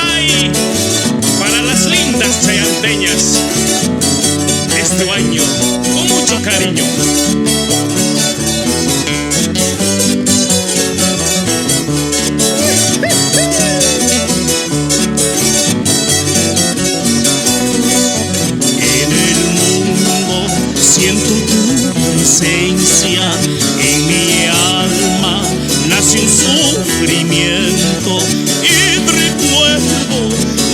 ¡Ay! Para las lindas chayanteñas, este baño con mucho cariño. Siento tu presencia en mi alma, nace un sufrimiento y recuerdo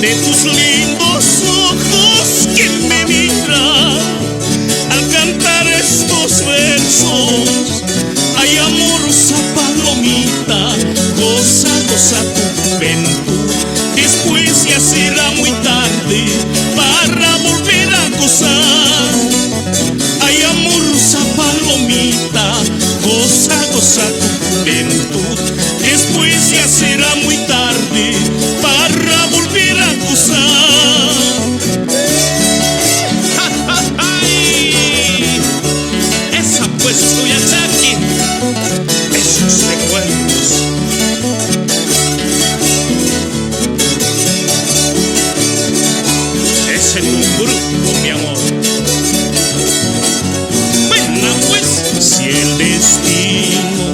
de tus lindos ojos que me miran al cantar estos versos. Ay, amorosa palomita, goza, goza tu juventud, después ya será muy tarde para volver a gozar. Ay, amorosa palomita, goza, goza tu juventud, después ya será muy tarde para volver a gozar. ¡Ay! Esa pues tuya, Jackie, esos recuerdos. Ese tumburco, mi amor. Si el destino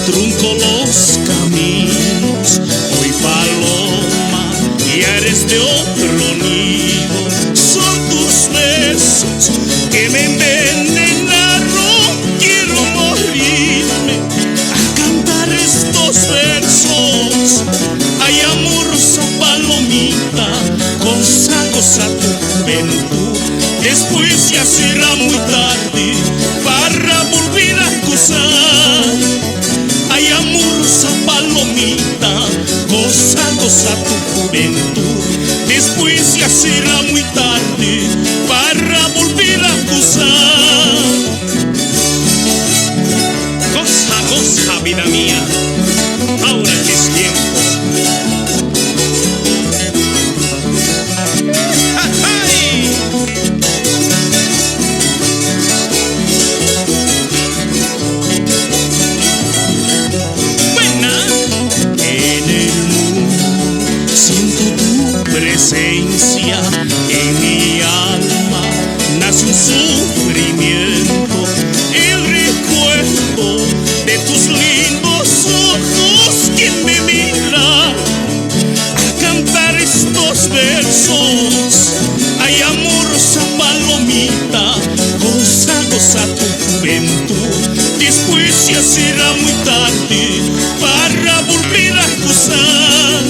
truncó los caminos, hoy paloma, ya eres de otro nido. Son tus besos que me envenenaron, quiero morirme a cantar estos versos. Ay, amorosa palomita, goza, goza tu juventud, después ya será muy tarde para volver a gozar. Ay, amorosa palomita, goza, goza tu juventud, después ya será muy tarde para volver a gozar. Goza, goza, vida mía, ahora que es tiempo. Presencia en mi alma, nace un sufrimiento, el recuerdo de tus lindos ojos que me miran al cantar estos versos. Ay, amorosa palomita, goza, goza tu juventud, después ya será muy tarde para volver a gozar.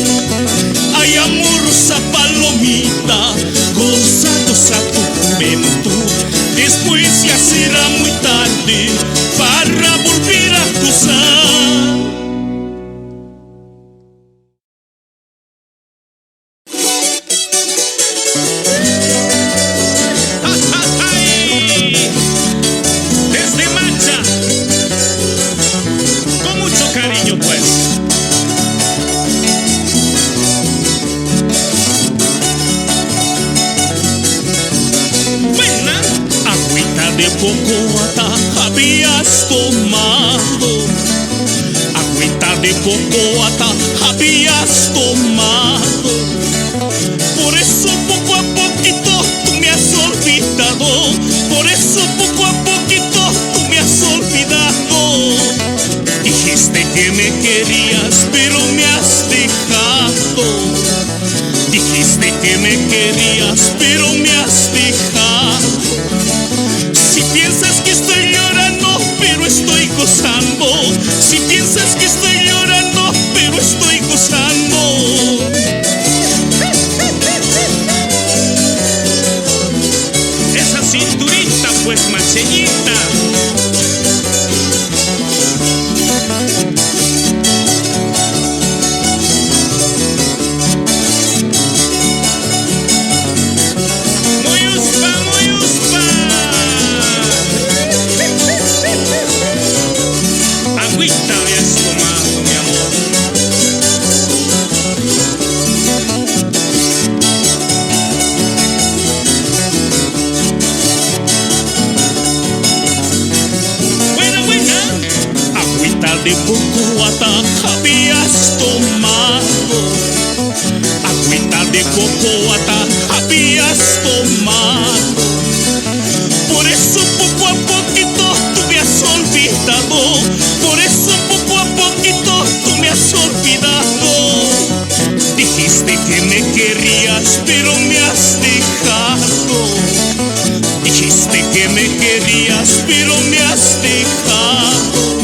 Ay, amorosa palomita, goza, goza tu juventud, después ya será muy tarde para volver a gozar. Desde Mancha, con mucho cariño pues. De Cocoata habías tomado, agüita de Cocoata habías tomado, por eso poco a poquito tú me has olvidado, por eso poco a poquito tú me has olvidado. Dijiste que me querías pero me has dejado, dijiste que me querías pero me has dejado. Si piensas que estoy llorando, pero estoy gozando. Si piensas que estoy llorando, pero estoy gozando. Esa cinturita pues macheñita. Agüita habías tomado. de cocoata habías tomado, agüita de cocoata habías tomado. Por eso poco a poquito tú me has olvidado, por eso poco a poquito tú me has olvidado. Dijiste que me querías pero me has dejado, dijiste que me querías pero me has dejado.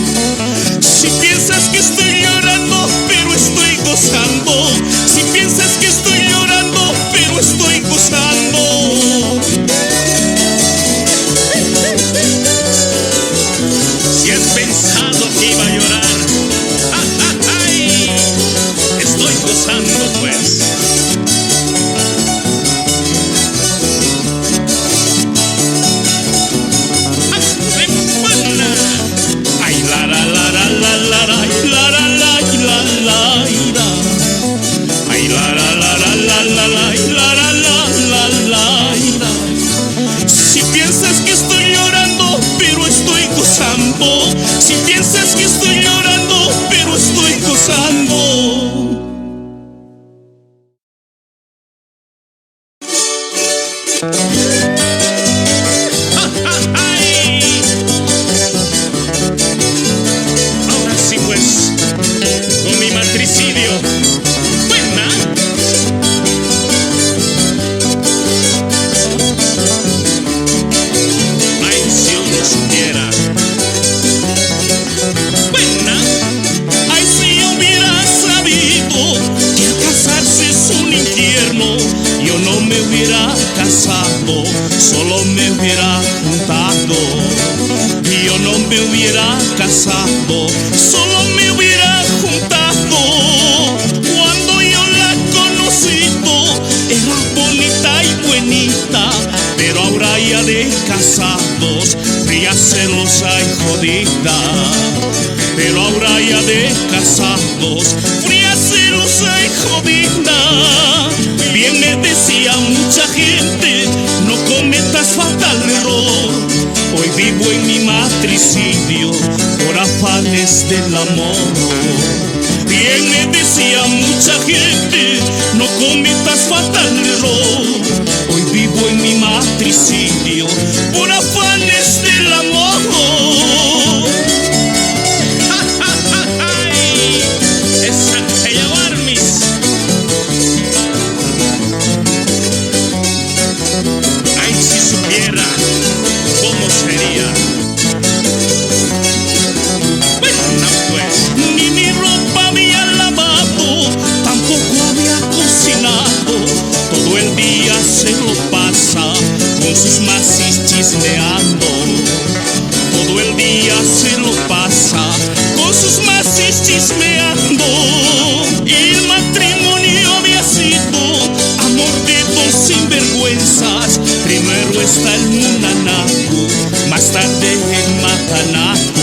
Si piensas que estoy llorando pero estoy gozando, si piensas que estoy llorando pero estoy gozando. Si has pensado que iba a llorar, ¡ay! Estoy gozando pues. Ay, la la la la la la la la la la la la. Ay, la la la la la la la la la la la. Si piensas que estoy llorando pero estoy gozando, si piensas que estoy llorando pero estoy gozando. Ahora sí pues, con mi matricidio. Buena. Ay, si uno supiera. Buena. Ay, si yo hubiera sabido que al casarse es un infierno, yo no me hubiera casado, solo me hubiera juntado. Yo no me hubiera casado, solo me hubiera juntado. Cuando yo la conocido, era bonita y buenita, pero ahora ya de casados, fría, celosa y jodida. Pero ahora ya de casados, fría, celosa y jodida. Bien me decía mucha gente, no cometas fatal error. Hoy vivo en mi matricidio por afanes del amor. Bien me decía mucha gente, no cometas fatal error. Hoy vivo en mi matricidio por afanes del amor. Ella Barmis. Ay, si supiera cómo sería. Bueno, pues, ni mi ropa había lavado, tampoco había cocinado. Todo el día se lo pasa con sus masis chismeando. Todo el día se lo pasa con sus masis chismeando. Y el matrimonio había sido amor de dos sinvergüenzas. Primero está el munanaco, más tarde el matanaco.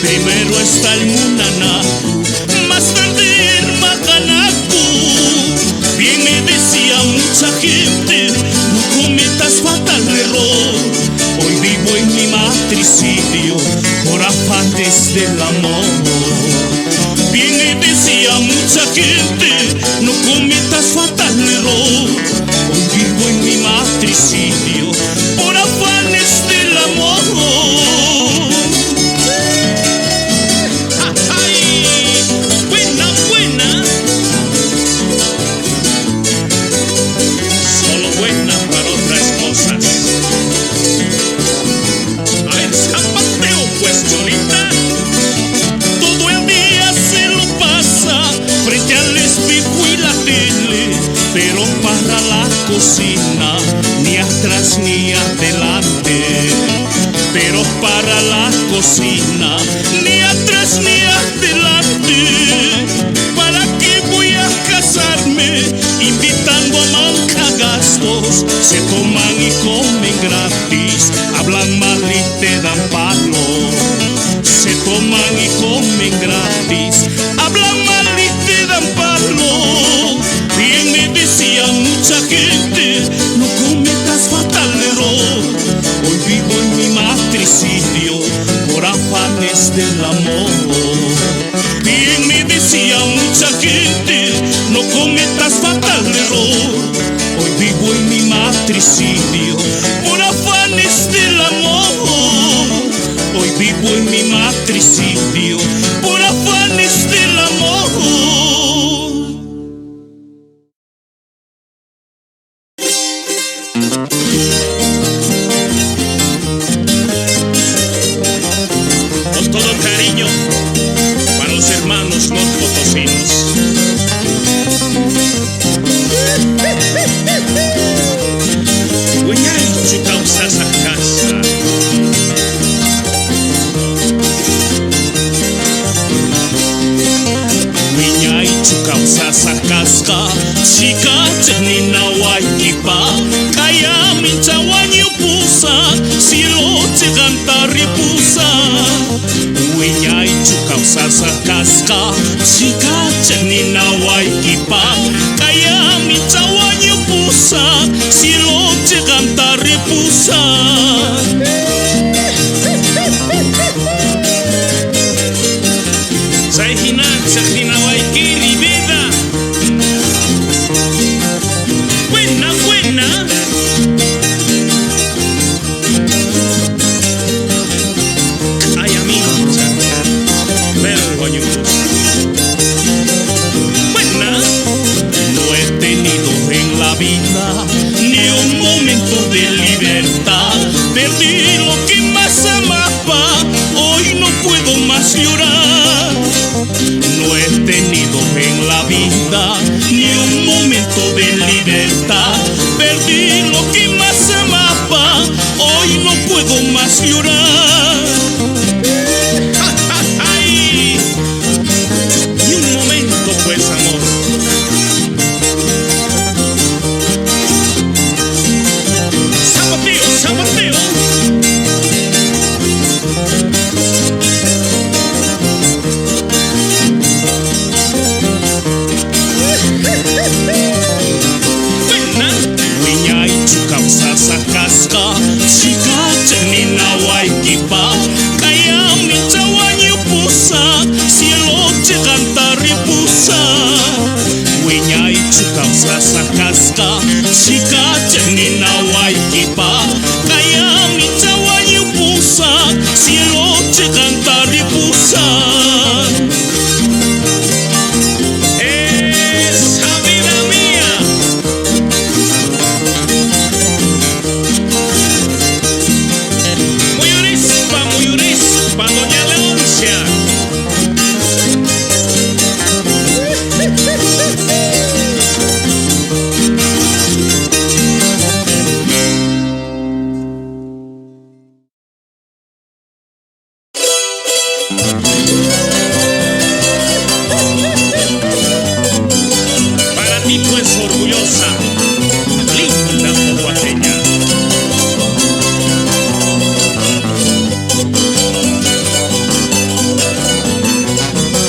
Primero está el munanaco, más tarde el matanaco. Bien me decía mucha gente, no cometas fatal error. Hoy vivo en mi matricidio por afanes del amor. Bien me decía mucha gente, no cometas fatal error. Hoy vivo en mi matricidio por afanes del amor. ¡Ay! Buena, buena. Solo buena para otras cosas. A ver, zapateo pues, Cholita. Todo el día se lo pasa frente al espejo y la tele, pero para la cocina ni atrás ni adelante. Pero para la cocina ni atrás ni adelante. ¿Para qué voy a casarme invitando a mancagastos? Se toman y comen gratis, hablan mal y te dan palo. Se toman y comen gratis, hablan mal y te dan palo. Bien me decía mucha gente, no cometas fatal error. Hoy vivo en mi matricidio por afanes del amor. cometas fatal error. Hoy vivo en mi matricidio por afanes del amor. Hoy vivo en mi matricidio por afanes del amor. Con todo cariño para los hermanos norpotosinos. Hueñaichu causas a casa. Hueñaichu causas a casca. Chica chenina waikipa. Kaya mincha wanyu pusa. Silo ceganta ripusa. Hueñaichu causas a casca. Chica chenina waikipa. Kaya mincha wanyu pusa. Silo ceganta ripusa. Saihina waikiri vida. Buena, buena. Ay, amiga, pero coño. Buena. No he tenido en la vida ni un momento de libertad. Perdí lo que más amaba. Hoy no puedo más llorar. No he tenido en la vida ni un momento de libertad. Perdí lo que más amaba. Hoy no puedo más llorar. ¡Ay! Ni un momento, pues, amor. Zapateo, zapateo. Causas a casca, chica chenina waikipa. Kaya mincha wanyu pusa. Cielo ceganta ripusa. Hueñaichu causas a casca, chica chenina waikipa. Kaya mincha wanyu pusa. Cielo ceganta ripusa. Para ti pues orgullosa, linda poguateña.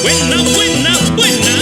Buena, buena, buena.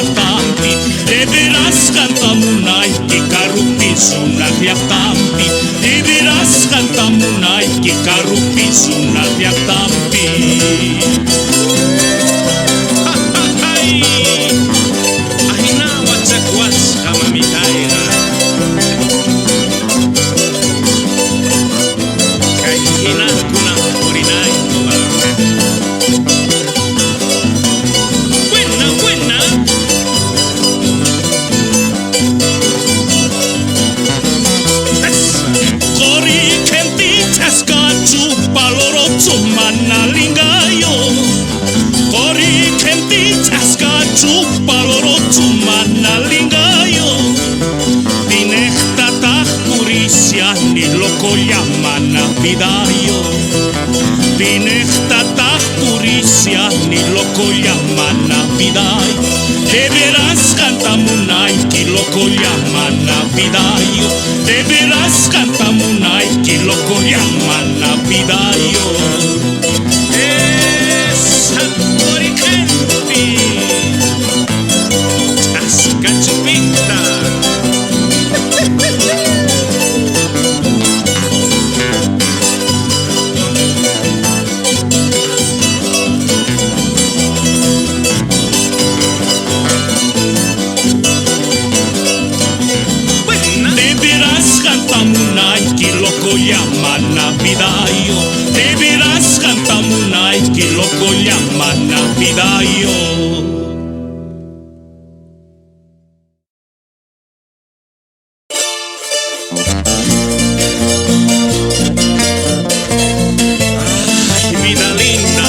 riahtampi, de veras cantamunai, kikarupi sunat riahtampi, de veras cantamunai, kikarupi sunat riahtampi. Ahina watsakwats kamamitaira. Kay hina kuna purinay ba. Buena, buena. Kori kenti taskatu paloro tumanalingayo. Kori kenti taskatu paloro tumanalingayo. Dinehtatah kurisia ni loko yamana vidayo. Dinehtatah kurisia ni loko yamana vidayo. De veras cantamunai ki loko yamana vidayo. De veras cantamunai ki loko yamana vidayo. Esa coricenti. Tascachupita. De veras cantamunai ki loko yamana vidayo. De veras cantamunai ki loko yamana vidayo. Ay, vida linda,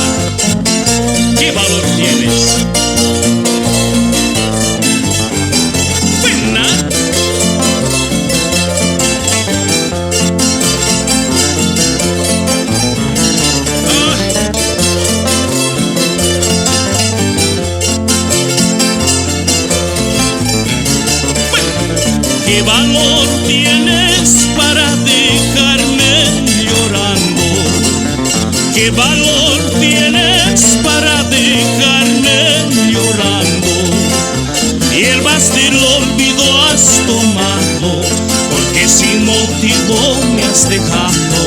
¿qué valor tienes? Buena. ¿Qué valor tienes para dejarme llorando? ¿Qué valor tienes para dejarme llorando? Hierbas del olvido has tomado, porque sin motivo me has dejado.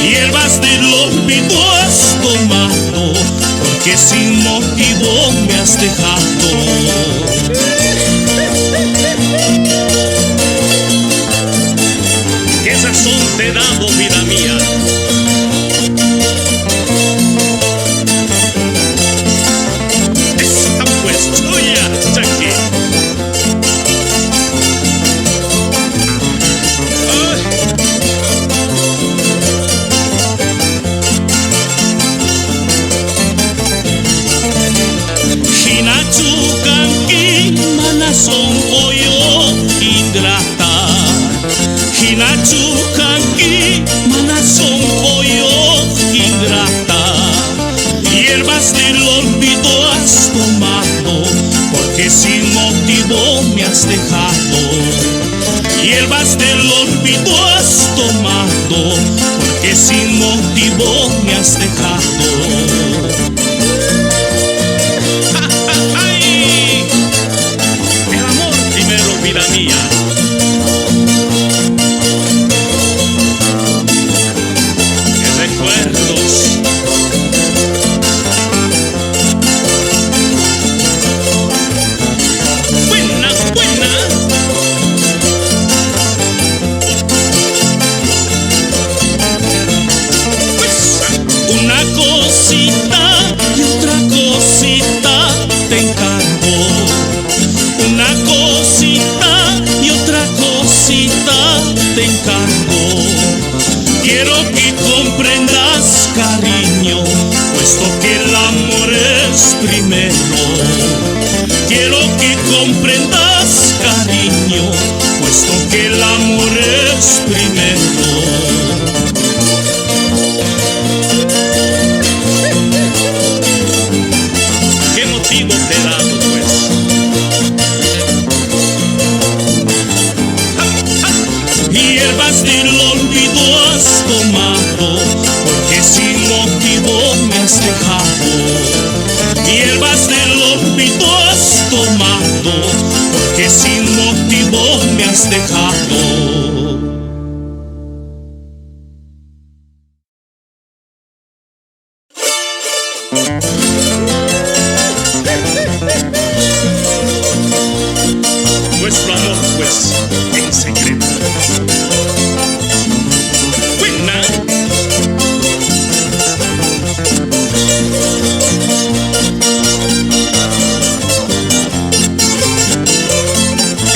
Hierbas del olvido has tomado, porque sin motivo me has dejado. ¿Qué sazón te he dado, vida mía? Esta pues tuya, Jackie. Ay. Hinatu kanki manasong oyo ingrata. Hinatu kanki manasong oyo ingrata. Hierbas del olvido has tomado, porque sin motivo me has dejado. Hierbas del olvido has tomado, porque sin motivo me has dejado. Ay. El amor primero, vida mía. Qué recuerdos. Buena, buena. Pues, Una cosita y otra cosita te encargo. Una cosita y otra cosita te encargo. Quiero que comprendas, cariño, puesto que el amor es primero. Quiero que comprendas, cariño, puesto que el amor es primero. ¿qué motivo te he dado, pues? Hierbas del olvido has tomado, porque sin motivo me has dejado. Hierbas del olvido olvido has tomado, porque sin motivo me has dejado. Nuestro amor, pues, en secreto. Buena.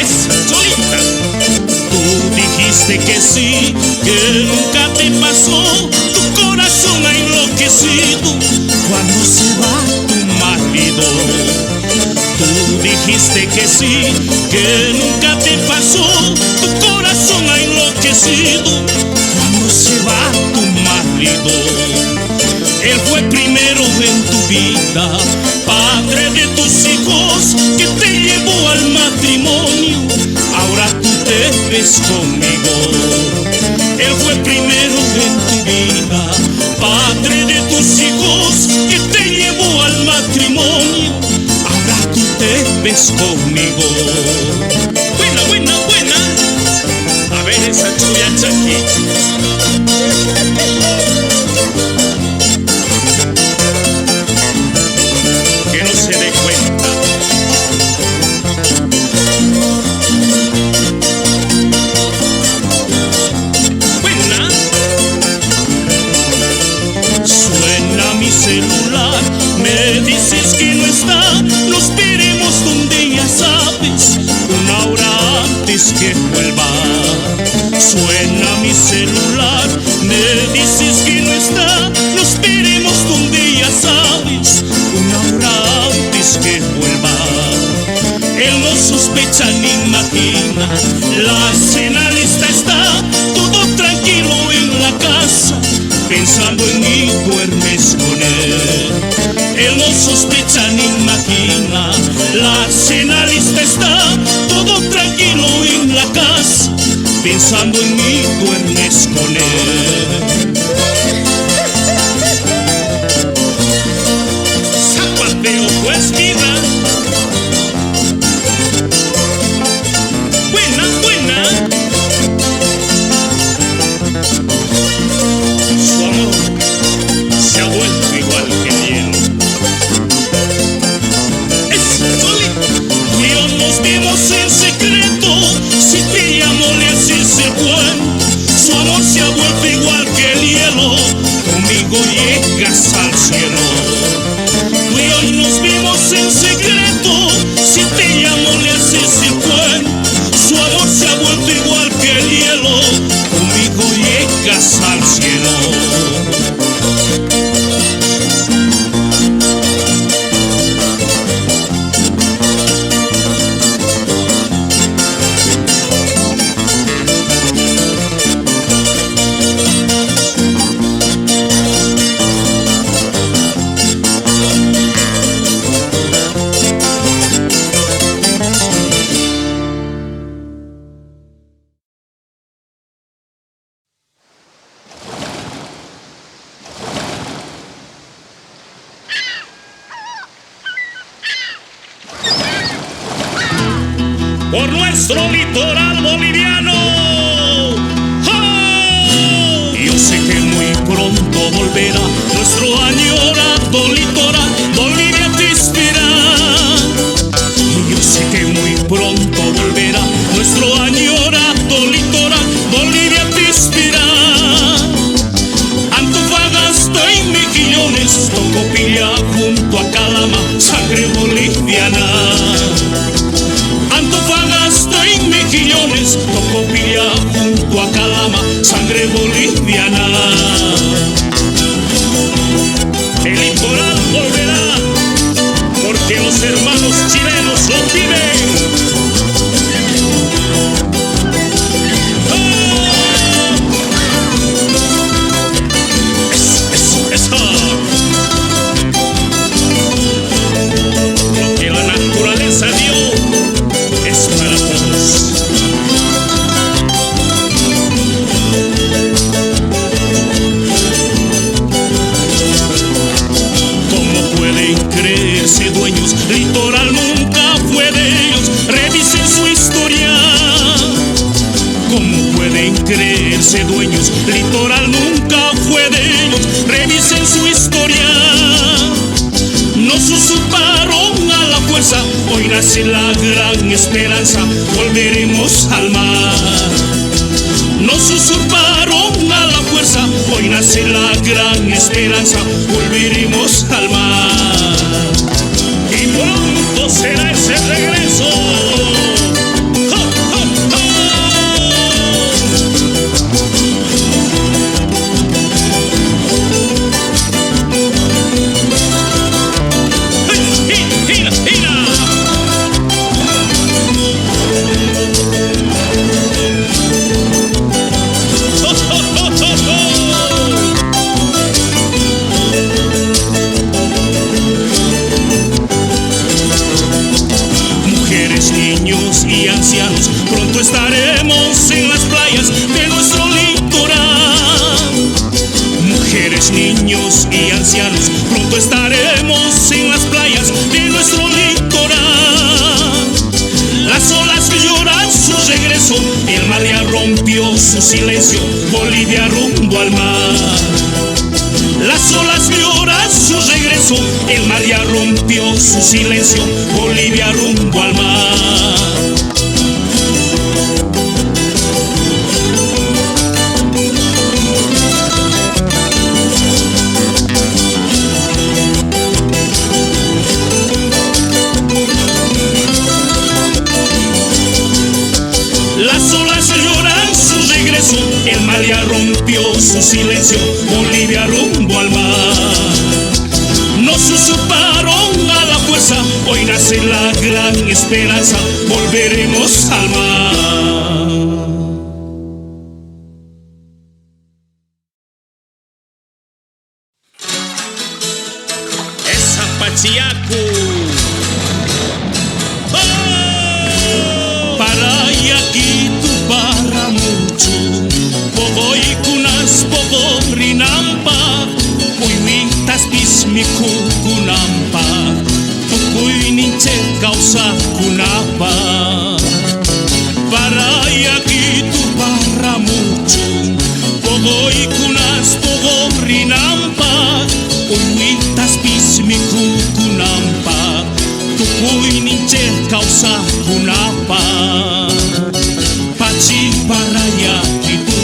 Esa solita. Tú dijiste que sí, que nunca te pasó. Tu corazón ha enloquecido cuando se va tu marido. Tú dijiste que sí, que nunca te pasó. Tu corazón ha enloquecido cuando se va tu marido. Él fue primero en tu vida, padre de tus hijos, que te llevó al matrimonio. Ahora tú te ves conmigo. Él fue primero en tu vida, padre de tus hijos, que te llevó al matrimonio. Ahora tú te ves conmigo. Buena, buena, buena. A ver esa chuyacha aquí. Que no se dé cuenta. Buena. Suena mi celular, me dices que no está. Nos veremos donde ya sabes, una hora antes que vuelva. Suena mi celular, me dices que no está. Nos veremos donde ya sabes, una hora antes que vuelva. Él no sospecha ni imagina, la cena lista está, todo tranquilo en la casa, pensando en mí duermes con él. Él no sospecha ni imagina, la cena lista está, todo tranquilo en la casa, pensando en mí duermes con él. Zapateo, pues, vida. Buena, buena. Su amor se ha vuelto igual que el hielo. Es solito. Dios nos vimos en secreto, si te llamo le haces el cuento. Su amor se ha vuelto igual que el hielo, conmigo llegas al cielo. Tú y hoy nos vimos en secreto, si te llamo le haces el cuento. Su amor se ha vuelto igual que el hielo, conmigo llegas al cielo. Por nuestro litoral boliviano. ¡Oh! Yo sé que muy pronto volverá nuestro añorado litoral, Bolivia te espera. Yo sé que muy pronto volverá nuestro añorado litoral, Bolivia te espera. Antofagasta y Mejillones, Tocopilla junto a Calama, sangre boliviana. Antofagasta y Mejillones, Tocopilla junto a Calama, sangre boliviana. El litoral volverá, porque los hermanos chilenos lo piden. Eso. Lo que la naturaleza dio es para todos. hace dueños. Litoral nunca fue de ellos, revisen su historia. Nos usurparon a la fuerza, hoy nace la gran esperanza, volveremos al mar. Nos usurparon a la fuerza, hoy nace la gran esperanza, volveremos al mar. Y pronto será ese regreso. Pronto estaremos en las playas de nuestro litoral. Mujeres, niños y ancianos, pronto estaremos en las playas de nuestro litoral. Las olas lloran su regreso, el mar ya rompió su silencio, Bolivia rumbo al mar. Las olas lloran su regreso, el mar ya rompió su silencio, Bolivia rumbo al mar. Las olas lloran su regreso, el mar ya rompió su silencio, Bolivia rumbo al mar. Nos usurparon a la fuerza, hoy nace la gran esperanza, volveremos al mar. Esa Pachiacu. Kunampa, tukui ninche causa kunapa. Para yaki tu para mucho, pogo y kunas pogo rinampa. Uitas pismiku kunampa, tukui ninche causa kunapa. Pachi para yaki tu,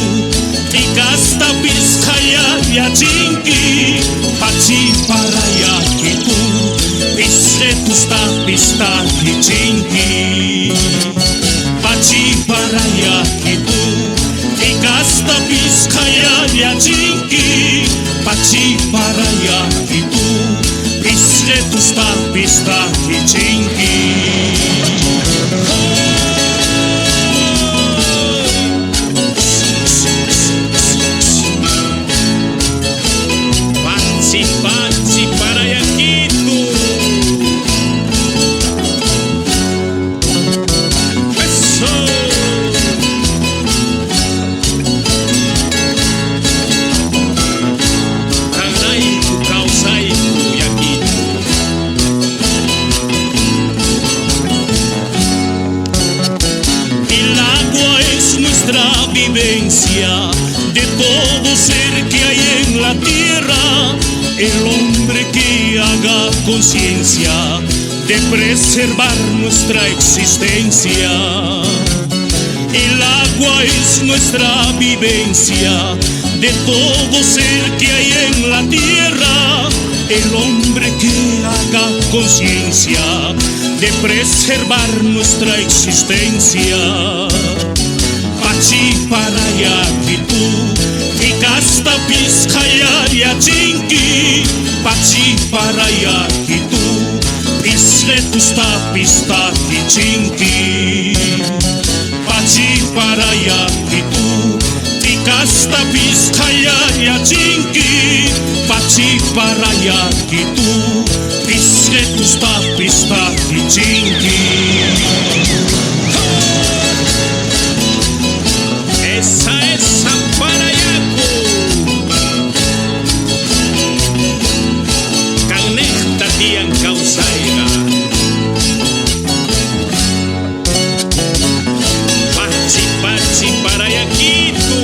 ikasta piskaya yachinki. Pachi para yakitu, pisre tu pista hichinki. Pachi para yakitu, ikasta piskaya yachinki. Pachi para yakitu, pisre tu pista hichinki. De todo ser que hay en la tierra, el hombre que haga conciencia de preservar nuestra existencia. El agua es nuestra vivencia, de todo ser que hay en la tierra, el hombre que haga conciencia de preservar nuestra existencia. Pachi para yakitu, ikasta piskaya yachinki. Pachi para yakitu, pisre tu pista hichinki. Pachi para yakitu, ikasta piskaya yachinki. Pachi para yakitu, pisre tu pista hichinki. Esa es Samparayaku. Canecta tian causaiga. Pachi pachi para yakitu.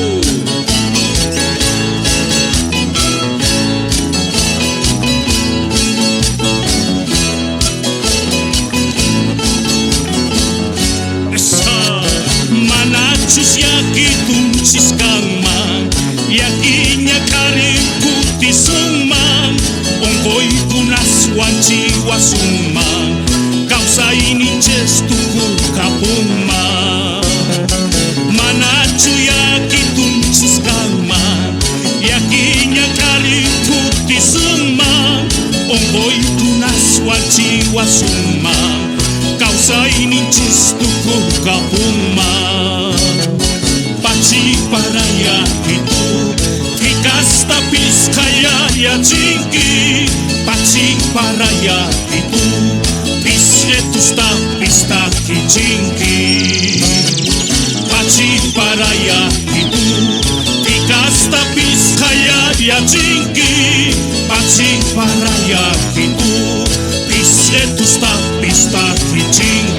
ku kapuma. Pachi paraya itu Tikas tapis kaya ya cingki. Pachi paraya itu Pisretus tapis taki cingki. Pachi paraya itu Tikas tapis kaya ya cingki. Pachi paraya itu Pisretus tapis taki cingki.